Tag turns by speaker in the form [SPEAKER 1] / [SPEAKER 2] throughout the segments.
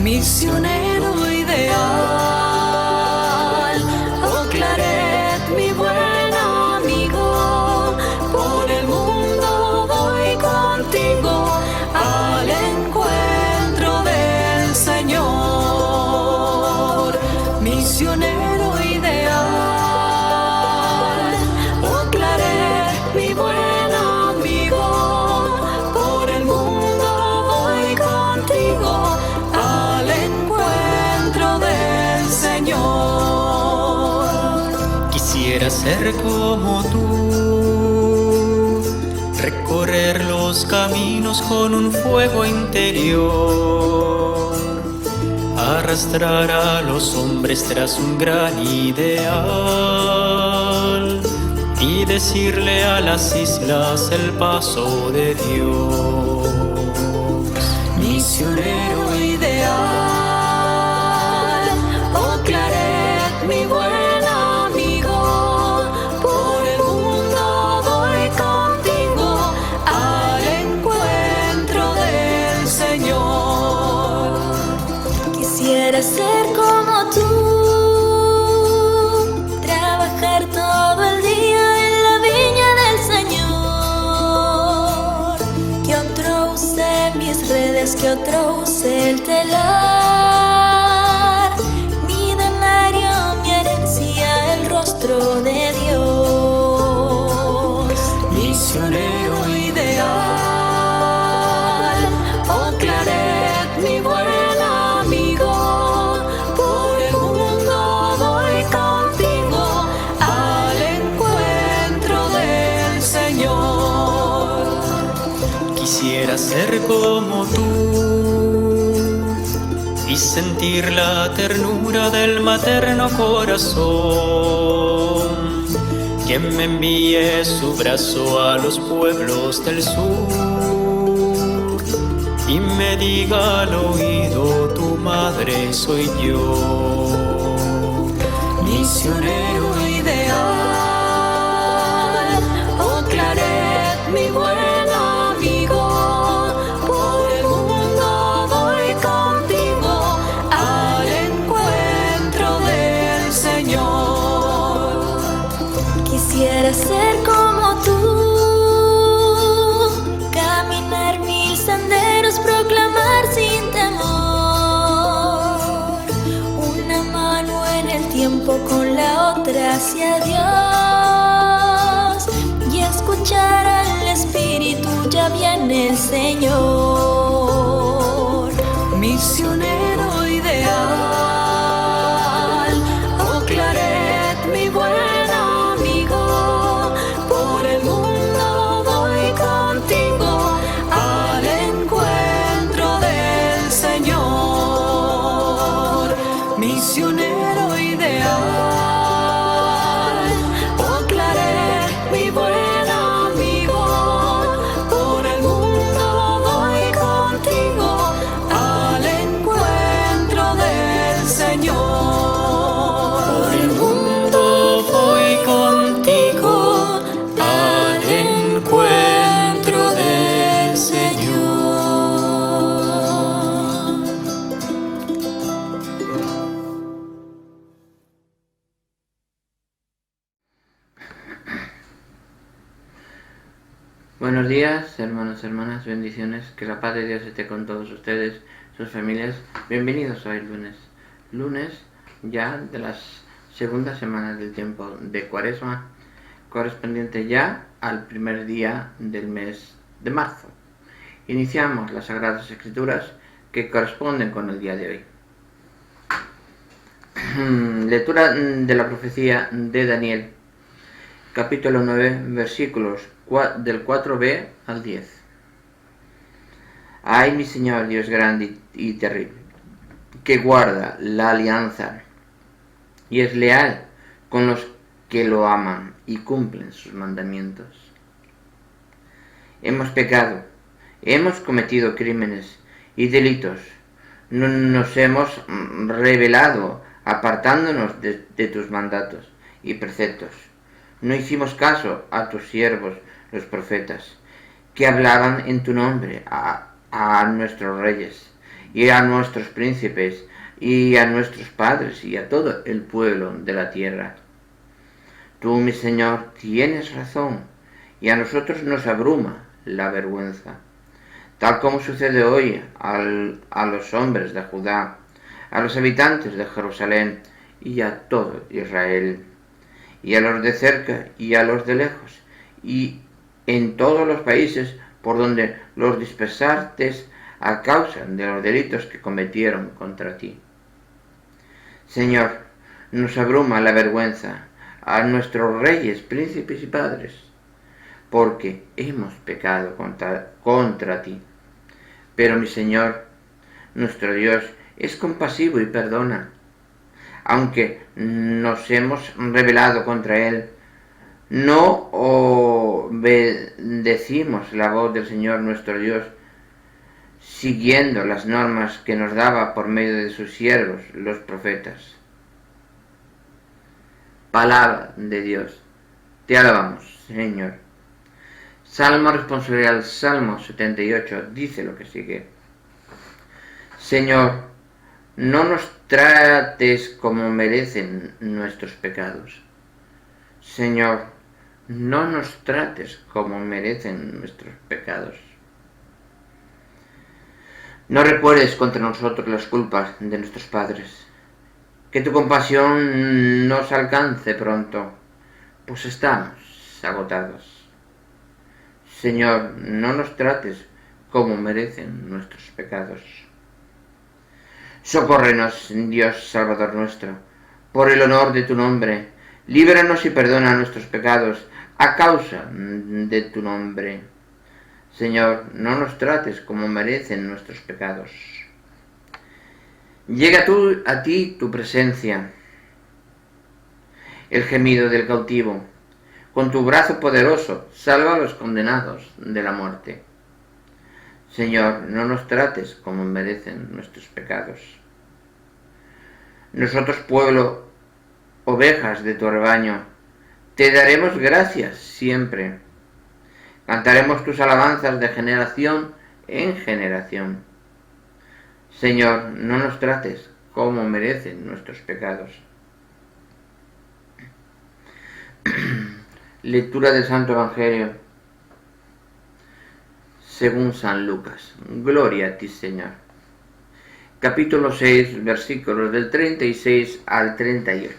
[SPEAKER 1] misionero ideal. Oh Claret, mi buen amigo, por el mundo voy contigo al encuentro del Señor, misionero ideal. Oh Claret, mi buen amigo, por el mundo voy contigo al encuentro del Señor.
[SPEAKER 2] Quisiera ser como tú, recorrer los caminos con un fuego interior, arrastrar a los hombres tras un gran ideal y decirle a las islas el paso de Dios.
[SPEAKER 1] Misionero ideal, oh Claret, mi buen amigo, por el mundo voy contigo al encuentro del Señor.
[SPEAKER 3] Quisiera ser como tú, trabajar todo el día en la viña del Señor, que otro use mis redes, que otro use el telar, mi denario, mi herencia, el rostro de Dios.
[SPEAKER 1] Misionero ideal, oh Claret, mi buen amigo, por el mundo voy contigo al encuentro del Señor.
[SPEAKER 2] Quisiera ser como tú y sentir la ternura del materno corazón, quien me envíe su brazo a los pueblos del sur y me diga al oído: tu madre soy yo.
[SPEAKER 1] Misionero ideal, oh Claret, mi buen amigo, por el mundo voy contigo al encuentro del Señor.
[SPEAKER 3] Quisiera ser como tú, caminar 1000 senderos, proclamar sin temor, una mano en el tiempo con la otra hacia Dios, y escuchar al Espíritu: ya viene el Señor.
[SPEAKER 1] Misionero ideal, oh Claret, mi buen amigo, por el mundo voy contigo al encuentro del Señor. Misionero ideal, oh Claret, mi buen amigo, por el mundo voy contigo al encuentro del Señor.
[SPEAKER 2] Por el mundo voy contigo al encuentro del Señor.
[SPEAKER 4] Buenos días, hermanos, hermanas, bendiciones, que la paz de Dios esté con todos ustedes, sus familias. Bienvenidos hoy lunes ya de las segunda semana del tiempo de Cuaresma, correspondiente ya al primer día del mes de marzo. Iniciamos las Sagradas Escrituras que corresponden con el día de hoy. Lectura de la profecía de Daniel, capítulo 9, versículos del 4b al 10. Ay, mi Señor, Dios grande y terrible, que guarda la alianza y es leal con los que lo aman y cumplen sus mandamientos. Hemos pecado, hemos cometido crímenes y delitos, nos hemos rebelado apartándonos de tus mandatos y preceptos. No hicimos caso a tus siervos, los profetas, que hablaban en tu nombre a nuestros reyes, y a nuestros príncipes, y a nuestros padres, y a todo el pueblo de la tierra. Tú, mi Señor, tienes razón, y a nosotros nos abruma la vergüenza, tal como sucede hoy a los hombres de Judá, a los habitantes de Jerusalén, y a todo Israel, y a los de cerca y a los de lejos, y en todos los países por donde los dispersaste a causa de los delitos que cometieron contra ti. Señor, nos abruma la vergüenza a nuestros reyes, príncipes y padres, porque hemos pecado contra ti. Pero mi Señor, nuestro Dios, es compasivo y perdona. Aunque nos hemos rebelado contra Él, no obedecimos la voz del Señor nuestro Dios, siguiendo las normas que nos daba por medio de sus siervos, los profetas. Palabra de Dios. Te alabamos, Señor. Salmo responsorial, Salmo 78, dice lo que sigue. Señor, no nos trates como merecen nuestros pecados. Señor, no nos trates como merecen nuestros pecados. No recuerdes contra nosotros las culpas de nuestros padres. Que tu compasión nos alcance pronto, pues estamos agotados. Señor, no nos trates como merecen nuestros pecados. Socórrenos, Dios Salvador nuestro, por el honor de tu nombre. Líbranos y perdona nuestros pecados a causa de tu nombre. Señor, no nos trates como merecen nuestros pecados. Llega a ti tu presencia, el gemido del cautivo. Con tu brazo poderoso, salva a los condenados de la muerte. Señor, no nos trates como merecen nuestros pecados. Nosotros, pueblo, ovejas de tu rebaño, te daremos gracias siempre. Cantaremos tus alabanzas de generación en generación. Señor, no nos trates como merecen nuestros pecados. Lectura del Santo Evangelio según San Lucas. Gloria a ti, Señor. Capítulo 6, versículos del 36 al 38.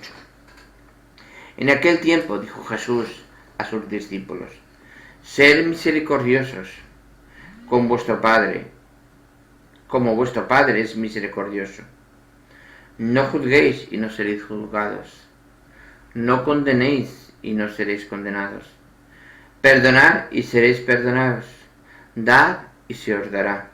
[SPEAKER 4] En aquel tiempo dijo Jesús a sus discípulos: Sed misericordiosos con vuestro Padre, como vuestro Padre es misericordioso. No juzguéis y no seréis juzgados. No condenéis y no seréis condenados. Perdonad y seréis perdonados. Dad y se os dará.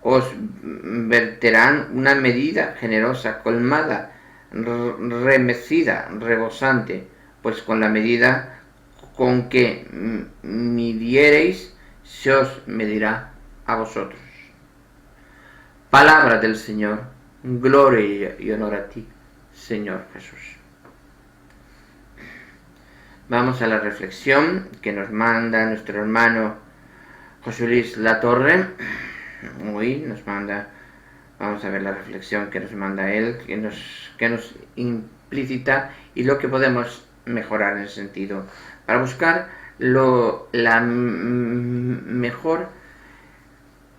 [SPEAKER 4] Os verterán una medida generosa, colmada, remecida, rebosante, pues con la medida con que midiereis se os medirá a vosotros. Palabra del Señor. Gloria y honor a ti, Señor Jesús. Vamos a la reflexión que nos manda nuestro hermano José Luis Latorre. Hoy nos manda, vamos a ver la reflexión que nos manda él, que nos implícita y lo que podemos mejorar en ese sentido, para buscar la mejor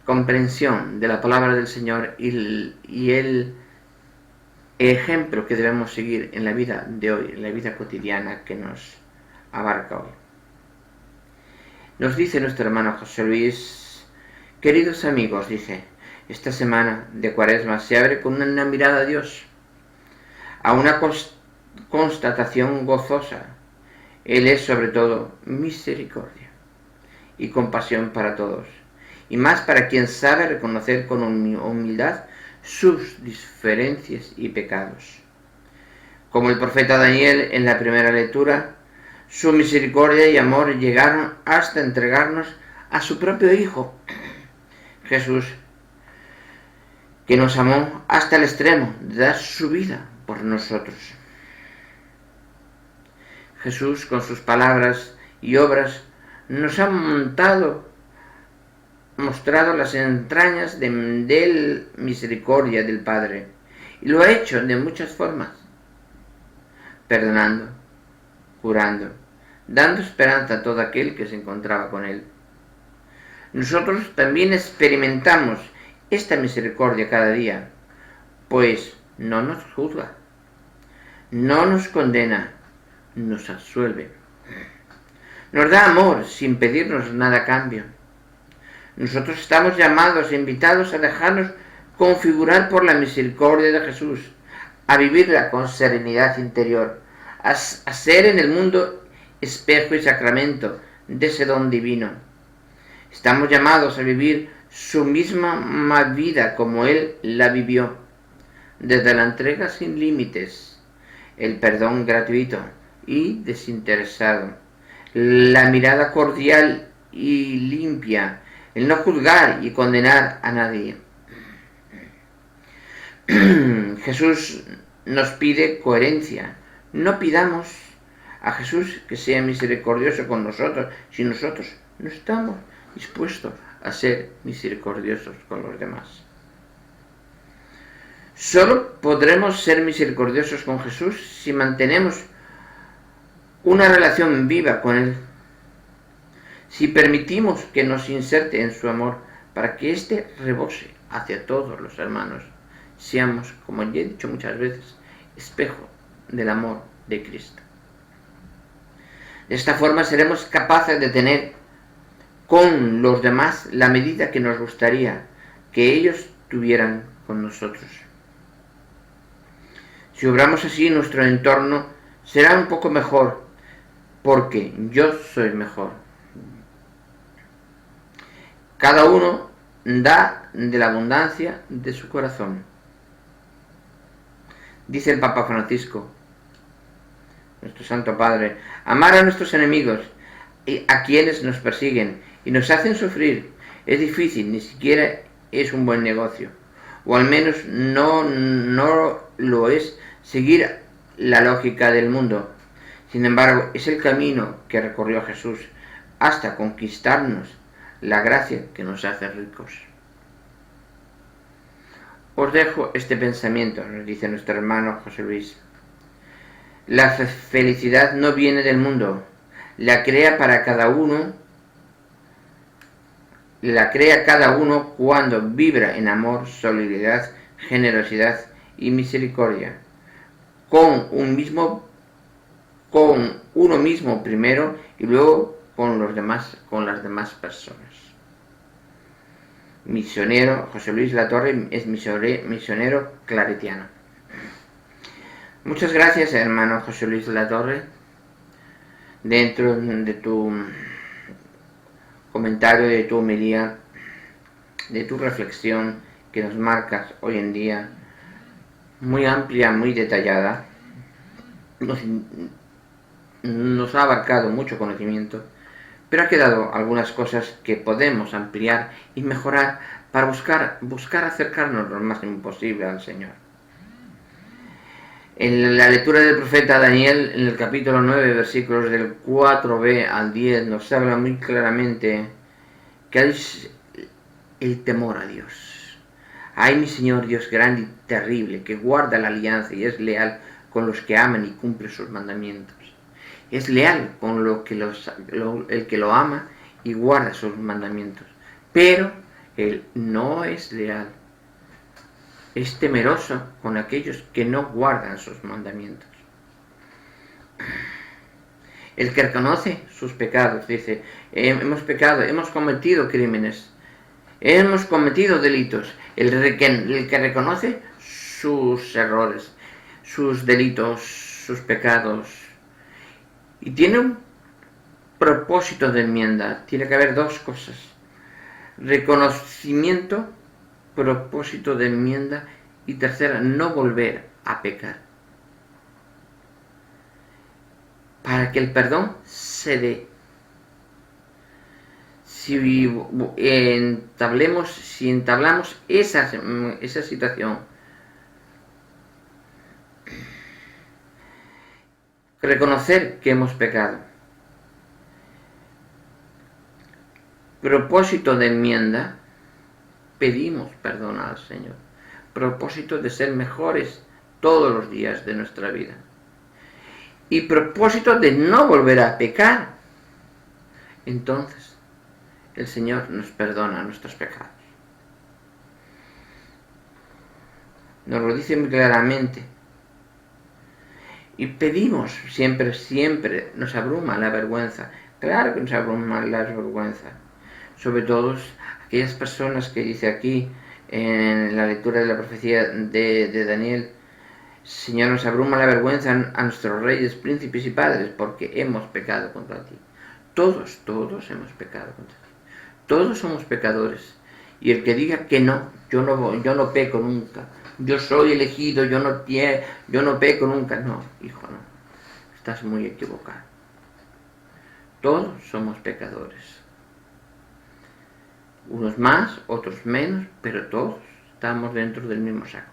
[SPEAKER 4] comprensión de la palabra del Señor y el ejemplo que debemos seguir en la vida de hoy, en la vida cotidiana que nos abarca hoy. Nos dice nuestro hermano José Luis: queridos amigos, dice, esta semana de Cuaresma se abre con una mirada a Dios, a una constatación gozosa. Él es sobre todo misericordia y compasión para todos, y más para quien sabe reconocer con humildad sus diferencias y pecados. Como el profeta Daniel en la primera lectura, su misericordia y amor llegaron hasta entregarnos a su propio Hijo, Jesús, que nos amó hasta el extremo de dar su vida por nosotros. Jesús, con sus palabras y obras, nos ha mostrado las entrañas de misericordia del Padre, y lo ha hecho de muchas formas, perdonando, curando, dando esperanza a todo aquel que se encontraba con él. Nosotros también experimentamos esta misericordia cada día, pues no nos juzga, no nos condena, nos absuelve. Nos da amor sin pedirnos nada a cambio. Nosotros estamos llamados e invitados a dejarnos configurar por la misericordia de Jesús, a vivirla con serenidad interior, a ser en el mundo espejo y sacramento de ese don divino. Estamos llamados a vivir su misma vida como Él la vivió, desde la entrega sin límites, el perdón gratuito y desinteresado, la mirada cordial y limpia, el no juzgar y condenar a nadie. Jesús nos pide coherencia. No pidamos a Jesús que sea misericordioso con nosotros si nosotros no estamos dispuestos a ser misericordiosos con los demás. Solo podremos ser misericordiosos con Jesús si mantenemos una relación viva con Él, si permitimos que nos inserte en su amor para que éste rebose hacia todos los hermanos, seamos, como ya he dicho muchas veces, espejo del amor de Cristo. De esta forma seremos capaces de tener con los demás la medida que nos gustaría que ellos tuvieran con nosotros. Si obramos así, nuestro entorno será un poco mejor, porque yo soy mejor. Cada uno da de la abundancia de su corazón. Dice el Papa Francisco, nuestro Santo Padre, amar a nuestros enemigos y a quienes nos persiguen y nos hacen sufrir es difícil, ni siquiera es un buen negocio, o al menos no lo es seguir la lógica del mundo. Sin embargo, es el camino que recorrió Jesús hasta conquistarnos la gracia que nos hace ricos. Os dejo este pensamiento, nos dice nuestro hermano José Luis. La felicidad no viene del mundo, la crea cada uno cuando vibra en amor, solidaridad, generosidad y misericordia, con uno mismo primero y luego con las demás personas. Misionero José Luis Latorre es misionero claretiano. Muchas gracias, hermano José Luis Latorre. Dentro de tu comentario, de tu homilía, de tu reflexión que nos marcas hoy en día, muy amplia, muy detallada, nos ha abarcado mucho conocimiento, pero ha quedado algunas cosas que podemos ampliar y mejorar para buscar acercarnos lo máximo posible al Señor. En la lectura del profeta Daniel, en el capítulo 9, versículos del 4b al 10, nos habla muy claramente que es el temor a Dios. Ay, mi Señor Dios grande y terrible, que guarda la alianza y es leal con los que aman y cumple sus mandamientos. Es leal con el que lo ama y guarda sus mandamientos. Pero él no es leal. Es temeroso con aquellos que no guardan sus mandamientos. El que reconoce sus pecados, dice, hemos pecado, hemos cometido crímenes, hemos cometido delitos. El que reconoce sus errores, sus delitos, sus pecados, y tiene un propósito de enmienda. Tiene que haber dos cosas: reconocimiento, propósito de enmienda, y tercera, no volver a pecar, para que el perdón se dé. Si entablamos esa situación, reconocer que hemos pecado, propósito de enmienda, pedimos perdón al Señor. Propósito de ser mejores todos los días de nuestra vida. Y propósito de no volver a pecar. Entonces, el Señor nos perdona nuestros pecados. Nos lo dice muy claramente. Y pedimos siempre nos abruma la vergüenza. Claro que nos abruma la vergüenza. Sobre todo aquellas personas que dice aquí en la lectura de la profecía de Daniel: Señor, nos abruma la vergüenza a nuestros reyes, príncipes y padres, porque hemos pecado contra ti. Todos hemos pecado contra ti. Todos somos pecadores. Y el que diga que no, yo no peco nunca, yo soy elegido, yo no peco nunca, no, hijo, no. Estás muy equivocado. Todos somos pecadores. Unos más, otros menos, pero todos estamos dentro del mismo saco.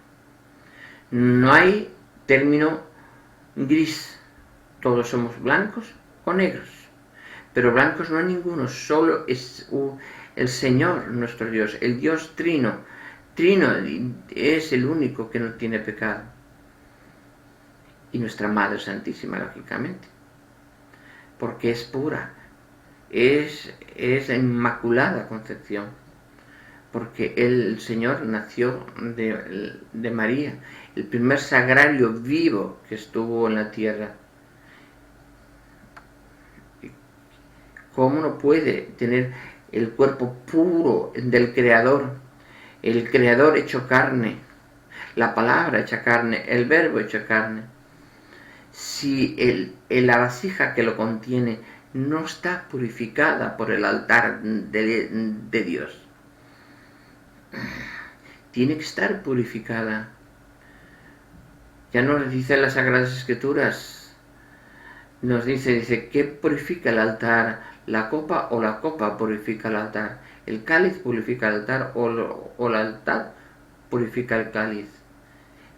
[SPEAKER 4] No hay término gris. Todos somos blancos o negros. Pero blancos no hay ninguno, solo es el Señor nuestro Dios, el Dios Trino. Trino es el único que no tiene pecado. Y nuestra Madre Santísima, lógicamente. Porque es pura. Es la Inmaculada Concepción. Porque el Señor nació de María, el primer sagrario vivo que estuvo en la tierra. ¿Cómo no puede tener el cuerpo puro del Creador? El Creador hecho carne, la palabra hecha carne, el Verbo hecho carne. Si la vasija que lo contiene no está purificada por el altar de Dios, tiene que estar purificada. Ya nos dice las Sagradas Escrituras, nos dice, ¿qué purifica el altar? ¿La copa o la copa purifica el altar? ¿El cáliz purifica el altar o el altar purifica el cáliz?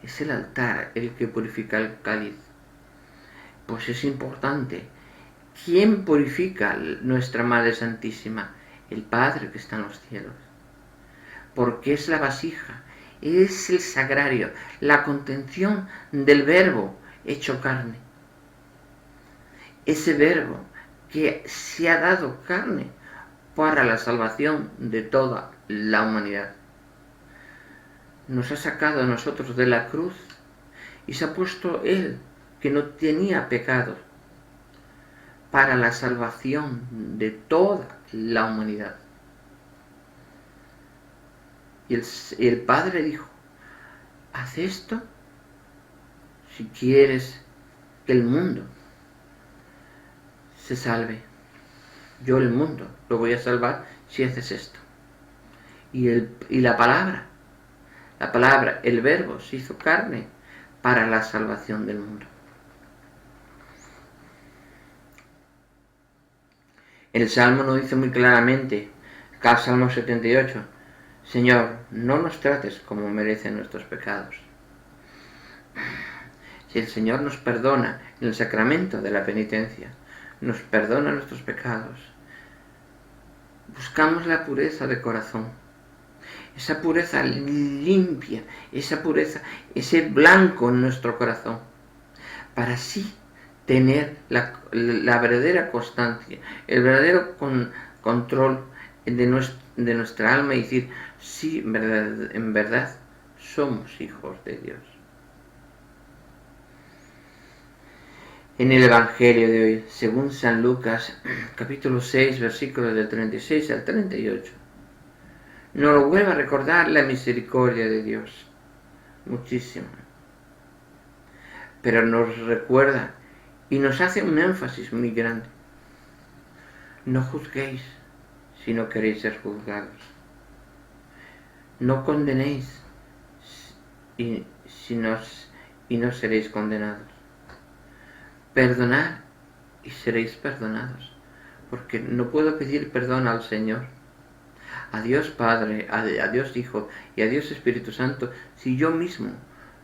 [SPEAKER 4] Es el altar el que purifica el cáliz. Pues es importante. ¿Quién purifica nuestra Madre Santísima? El Padre que está en los cielos. Porque es la vasija, es el sagrario, la contención del Verbo hecho carne. Ese Verbo que se ha dado carne para la salvación de toda la humanidad. Nos ha sacado a nosotros de la cruz y se ha puesto Él, que no tenía pecado, para la salvación de toda la humanidad. Y el Padre dijo: haz esto si quieres que el mundo se salve. Yo el mundo lo voy a salvar si haces esto. Y la palabra, el Verbo se hizo carne para la salvación del mundo. El Salmo nos dice muy claramente, el Salmo 78, Señor, no nos trates como merecen nuestros pecados. Si el Señor nos perdona en el sacramento de la penitencia, nos perdona nuestros pecados, buscamos la pureza de corazón, esa pureza limpia, esa pureza, ese blanco en nuestro corazón, para así tener la verdadera constancia, el verdadero control de nuestra alma y decir, sí, en verdad somos hijos de Dios. En el Evangelio de hoy, según San Lucas, capítulo 6, versículos del 36 al 38, nos vuelve a recordar la misericordia de Dios, muchísimo. Pero nos recuerda y nos hace un énfasis muy grande. No juzguéis si no queréis ser juzgados. No condenéis y no seréis condenados. Perdonad y seréis perdonados. Porque no puedo pedir perdón al Señor, a Dios Padre, a Dios Hijo y a Dios Espíritu Santo, si yo mismo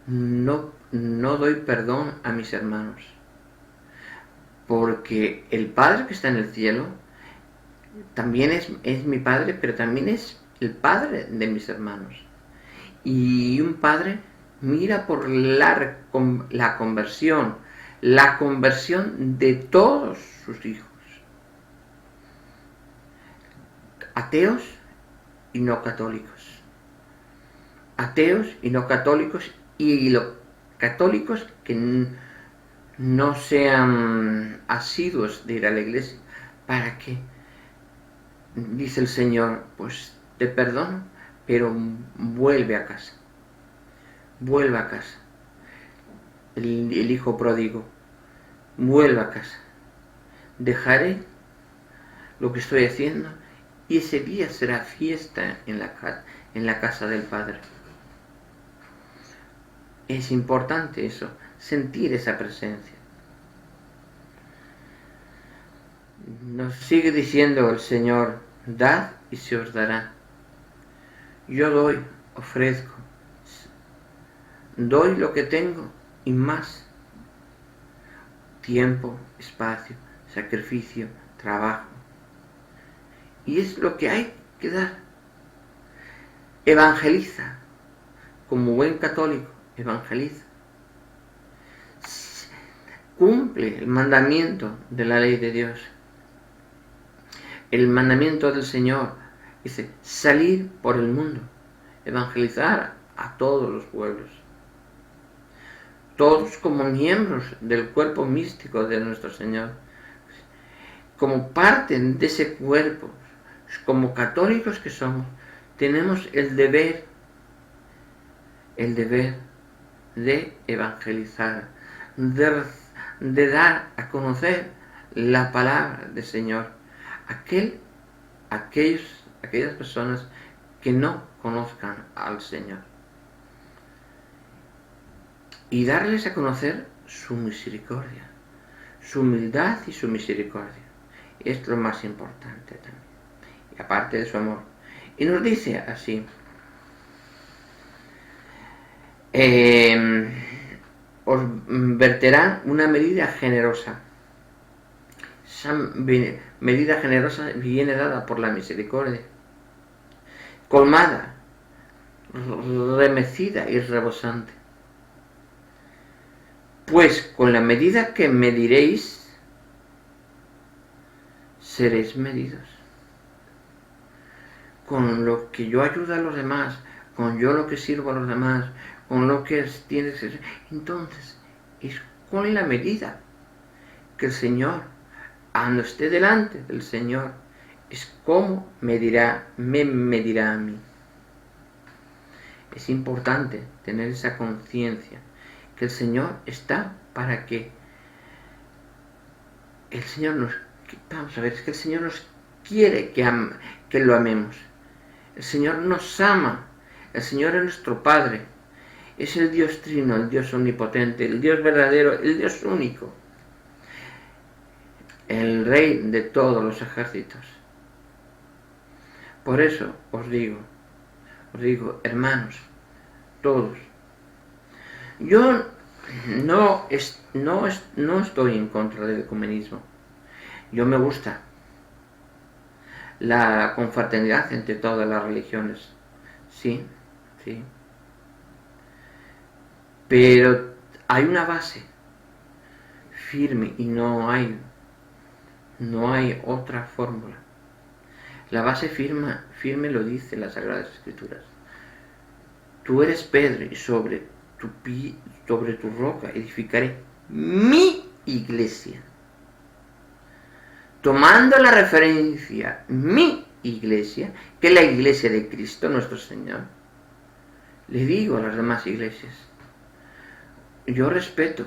[SPEAKER 4] no doy perdón a mis hermanos. Porque el Padre que está en el cielo también es mi padre, pero también es el padre de mis hermanos. Y un padre mira por la conversión de todos sus hijos, ateos y no católicos, ateos y no católicos, y los católicos que no sean asiduos de ir a la iglesia. ¿Para qué? Dice el Señor, pues te perdono, pero vuelve a casa. Vuelve a casa. El hijo pródigo, vuelve a casa. Dejaré lo que estoy haciendo y ese día será fiesta en la casa del Padre. Es importante eso, sentir esa presencia. Nos sigue diciendo el Señor, dad y se os dará. Yo doy, ofrezco, doy lo que tengo y más. Tiempo, espacio, sacrificio, trabajo. Y es lo que hay que dar. Evangeliza, como buen católico, evangeliza. Cumple el mandamiento de la ley de Dios. El mandamiento del Señor dice, salir por el mundo, evangelizar a todos los pueblos. Todos como miembros del cuerpo místico de nuestro Señor. Como parte de ese cuerpo, como católicos que somos, tenemos el deber de evangelizar, de dar a conocer la palabra del Señor. Aquellas personas que no conozcan al Señor. Y darles a conocer su misericordia, su humildad y su misericordia. Es lo más importante también. Y aparte de su amor. Y nos dice así. Os verterán una medida generosa. Esa medida generosa viene dada por la misericordia, colmada, remecida y rebosante. Pues con la medida que mediréis, seréis medidos. Con lo que yo ayudo a los demás, con yo lo que sirvo a los demás, con lo que tienes que ser, entonces es con la medida que el Señor, cuando esté delante del Señor, es como me medirá a mí. Es importante tener esa conciencia que el Señor está para que el Señor nos... Vamos a ver, es que el Señor nos quiere que lo amemos. El Señor nos ama. El Señor es nuestro Padre. Es el Dios trino, el Dios omnipotente, el Dios verdadero, el Dios único. El Rey de todos los ejércitos. Por eso os digo, hermanos, todos, yo no estoy en contra del ecumenismo. Yo me gusta la confraternidad entre todas las religiones. Sí. Pero hay una base firme y no hay otra fórmula. La base firme lo dice las Sagradas Escrituras. Tú eres Pedro y sobre tu roca edificaré mi iglesia. Tomando la referencia mi iglesia, que es la iglesia de Cristo nuestro Señor, le digo a las demás iglesias, yo respeto,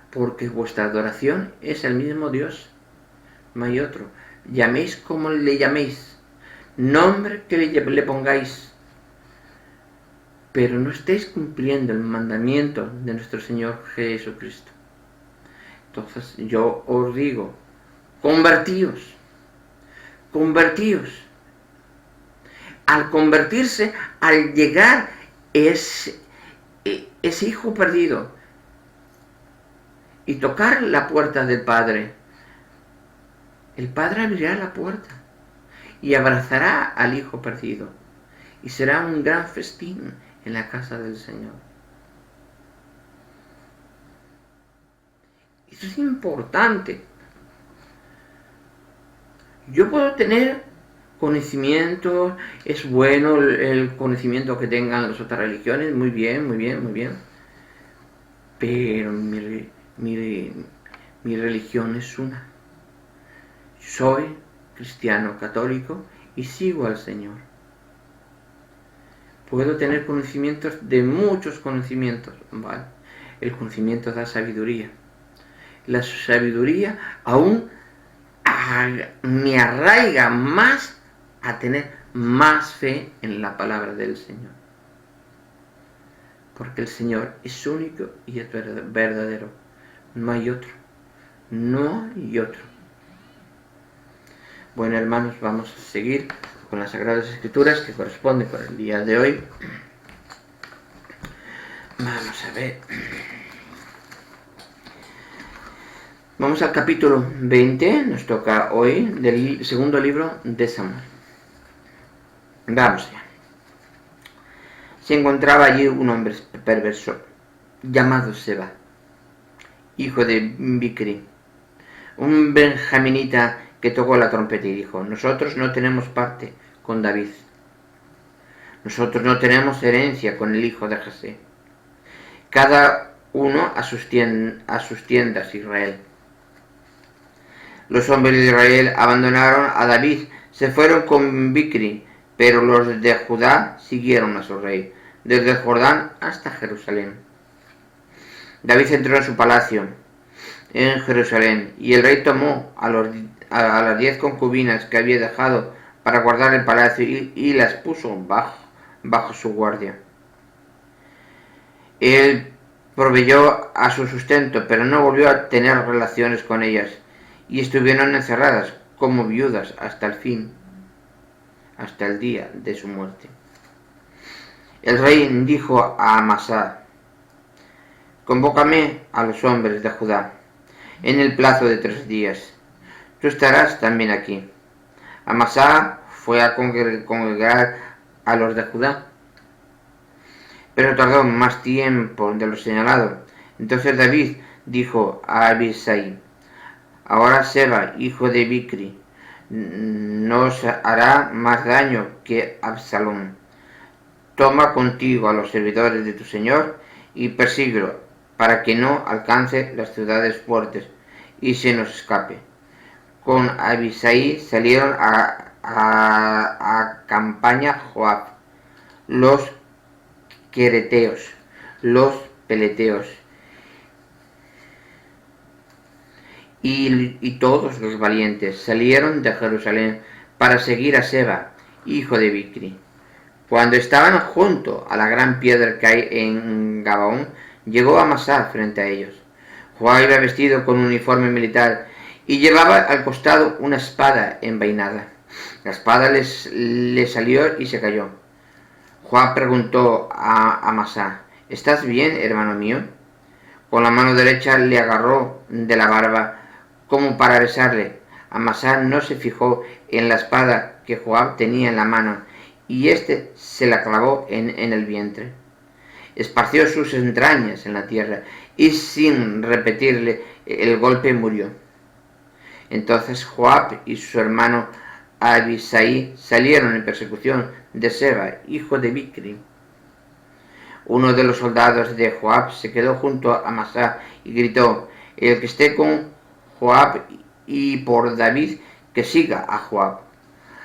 [SPEAKER 4] porque vuestra adoración es el mismo Dios, no hay otro. Llaméis como le llaméis, nombre que le pongáis, pero no estéis cumpliendo el mandamiento de nuestro Señor Jesucristo. Entonces yo os digo, convertíos. Al convertirse, al llegar ese hijo perdido y tocar la puerta del Padre, el Padre abrirá la puerta y abrazará al hijo perdido, y será un gran festín en la casa del Señor. Eso es importante. Yo puedo tener conocimientos, es bueno el conocimiento que tengan las otras religiones, muy bien, muy bien, muy bien. Pero mi religión es una. Soy cristiano católico y sigo al Señor. Puedo tener conocimientos de muchos conocimientos, ¿vale? El conocimiento da sabiduría. La sabiduría aún me arraiga más a tener más fe en la palabra del Señor. Porque el Señor es único y es verdadero. No hay otro. No hay otro. Bueno, hermanos, vamos a seguir con las Sagradas Escrituras que corresponden con el día de hoy. Vamos a ver. Vamos al capítulo 20, nos toca hoy, del segundo libro de Samuel. Vamos allá. Se encontraba allí un hombre perverso, llamado Seba, hijo de Bicri, un benjaminita que tocó la trompeta y dijo: nosotros no tenemos parte con David, nosotros no tenemos herencia con el hijo de Jesé, cada uno a sus tiendas, Israel. Los hombres de Israel abandonaron a David, se fueron con Bicri, pero los de Judá siguieron a su rey, desde el Jordán hasta Jerusalén. David entró en su palacio en Jerusalén, y el rey tomó a las 10 concubinas que había dejado para guardar el palacio y las puso bajo su guardia. Él proveyó a su sustento, pero no volvió a tener relaciones con ellas, y estuvieron encerradas como viudas hasta el fin, hasta el día de su muerte. El rey dijo a Amasá: convócame a los hombres de Judá en el plazo de 3 días. Tú estarás también aquí. Amasá fue a congregar a los de Judá, pero tardó más tiempo de lo señalado. Entonces David dijo a Abisai: ahora Seba, hijo de Bicri, nos hará más daño que Absalón. Toma contigo a los servidores de tu señor y persíguelo, para que no alcance las ciudades fuertes y se nos escape. Con Abisai salieron a campaña Joab, los quereteos, los peleteos y todos los valientes salieron de Jerusalén para seguir a Seba, hijo de Bicri. Cuando estaban junto a la gran piedra que hay en Gabaón, llegó Amasá frente a ellos. Joab iba vestido con un uniforme militar y llevaba al costado una espada envainada. La espada le salió y se cayó. Joab preguntó a Amasá: ¿estás bien, hermano mío? Con la mano derecha le agarró de la barba como para besarle. Amasá no se fijó en la espada que Joab tenía en la mano, y éste se la clavó en el vientre. Esparció sus entrañas en la tierra, y sin repetirle el golpe murió. Entonces Joab y su hermano Abisai salieron en persecución de Seba, hijo de Bicri. Uno de los soldados de Joab se quedó junto a Amasá y gritó: el que esté con Joab y por David, que siga a Joab.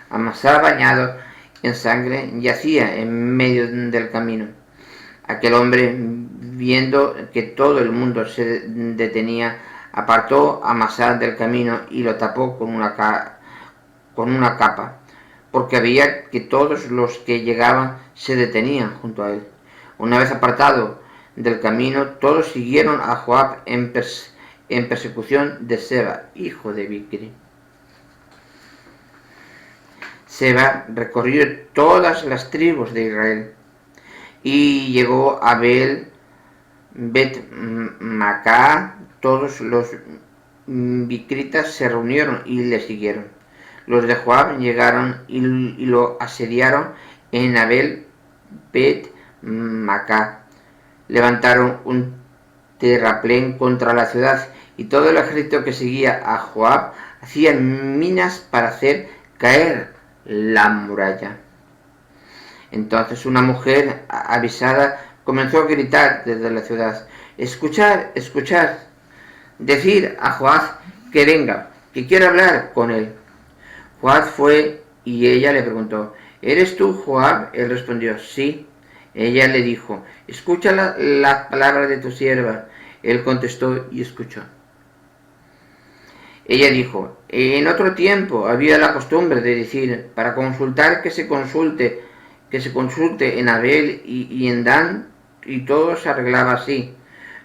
[SPEAKER 4] Amasá, bañado en sangre, yacía en medio del camino. Aquel hombre, viendo que todo el mundo se detenía, apartó a Amasá del camino y lo tapó con una capa, porque veía que todos los que llegaban se detenían junto a él. Una vez apartado del camino, todos siguieron a Joab en persecución de Seba, hijo de Bicri. Seba recorrió todas las tribus de Israel y llegó a Bet-Macá. Todos los bicritas se reunieron y le siguieron. Los de Joab llegaron y lo asediaron en Abel Bet Macá. Levantaron un terraplén contra la ciudad, y todo el ejército que seguía a Joab hacía minas para hacer caer la muralla. Entonces una mujer avisada comenzó a gritar desde la ciudad: escuchad, escuchad, decid a Joab que venga, que quiero hablar con él. Joab fue y ella le preguntó: ¿eres tú, Joab? Él respondió: sí. Ella le dijo: escucha la palabra de tu sierva. Él contestó y escuchó. Ella dijo: en otro tiempo había la costumbre de decir, para consultar que se consulte en Abel y en Dan, y todo se arreglaba así.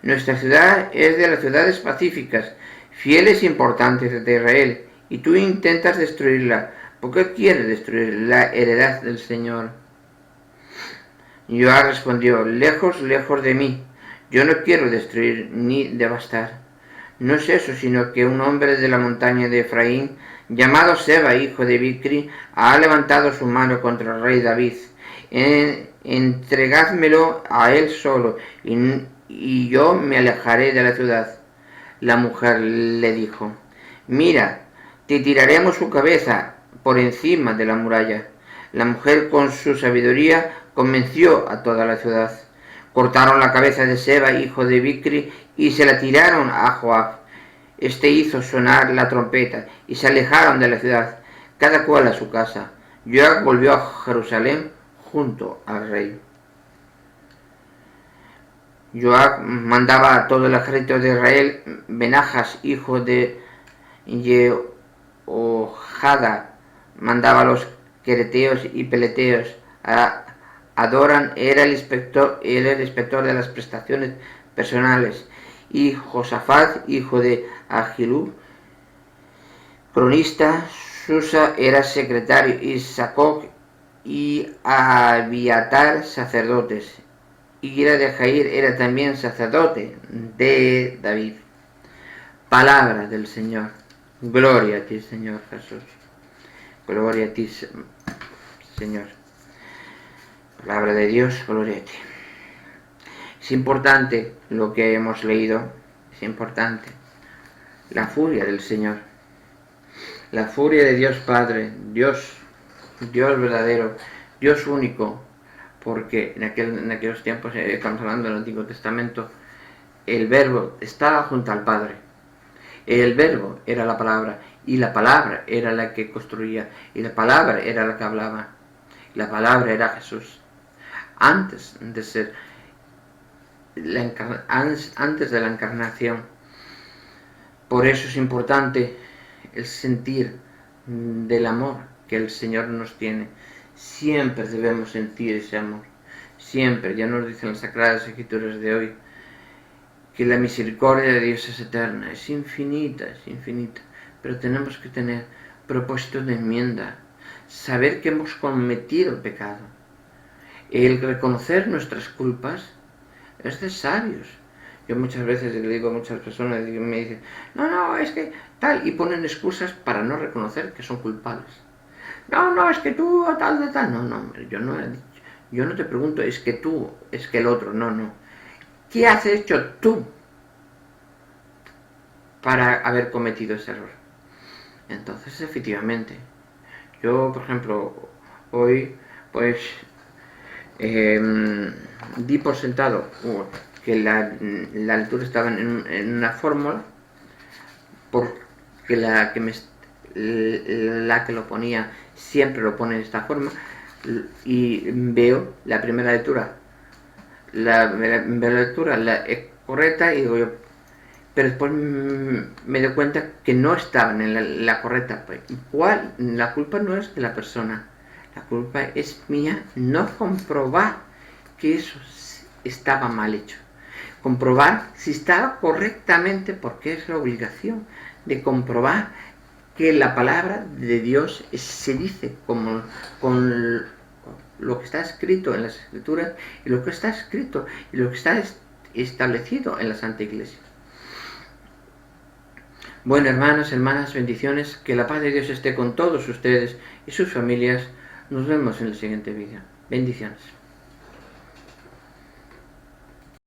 [SPEAKER 4] Nuestra ciudad es de las ciudades pacíficas, fieles e importantes de Israel, y tú intentas destruirla. ¿Por qué quieres destruir la heredad del Señor? Joab respondió: lejos, lejos de mí. Yo no quiero destruir ni devastar. No es eso, sino que un hombre de la montaña de Efraín, llamado Seba, hijo de Bicri, ha levantado su mano contra el rey David. Entregádmelo a él solo, y yo me alejaré de la ciudad. La mujer le dijo: mira, te tiraremos su cabeza por encima de la muralla. La mujer, con su sabiduría, convenció a toda la ciudad. Cortaron la cabeza de Seba, hijo de Bicri, y se la tiraron a Joab. Este hizo sonar la trompeta, y se alejaron de la ciudad, cada cual a su casa. Joab volvió a Jerusalén junto al rey. Joab mandaba a todo el ejército de Israel. Benajas, hijo de Jehoiada, mandaba a los quereteos y peleteos. Adoran era el inspector de las prestaciones personales, y Josafat, hijo de Ahilud, cronista. Susa era secretario, y Sacoc y Abiatar sacerdotes. Ira de Jair era también sacerdote de David. Palabra del Señor. Gloria a ti, Señor Jesús. Gloria a ti, Señor. Palabra de Dios, gloria a ti. Es importante lo que hemos leído, es importante. La furia del Señor, la furia de Dios Padre, Dios verdadero, Dios único, porque en aquellos tiempos, estamos hablando del Antiguo Testamento, el Verbo estaba junto al Padre. El Verbo era la palabra, y la palabra era la que construía, y la palabra era la que hablaba. La palabra era Jesús. Antes de la encarnación. Por eso es importante el sentir del amor que el Señor nos tiene. Siempre debemos sentir ese amor. Siempre. Ya nos dicen las Sagradas Escrituras de hoy que la misericordia de Dios es eterna, es infinita, pero tenemos que tener propósito de enmienda, saber que hemos cometido pecado. El reconocer nuestras culpas es de sabios. Yo muchas veces le digo a muchas personas, me dicen: no, es que tal, y ponen excusas para no reconocer que son culpables. No, es que tú, tal. No, yo no te pregunto, es que tú, es que el otro, no. ¿Qué has hecho tú para haber cometido ese error? Entonces, efectivamente, yo, por ejemplo, hoy, pues, di por sentado que la altura estaba en una fórmula, porque la que lo ponía siempre lo pone de esta forma, y veo la primera lectura, la correcta, y digo yo, pero después me doy cuenta que no estaban en la correcta. ¿Cuál? La culpa no es de la persona, la culpa es mía no comprobar que eso estaba mal hecho, comprobar si estaba correctamente, porque es la obligación de comprobar que la palabra de Dios se dice con lo que está escrito en las Escrituras, y lo que está escrito y lo que está establecido en la Santa Iglesia. Bueno, hermanos, hermanas, bendiciones, que la paz de Dios esté con todos ustedes y sus familias. Nos vemos en el siguiente vídeo. Bendiciones.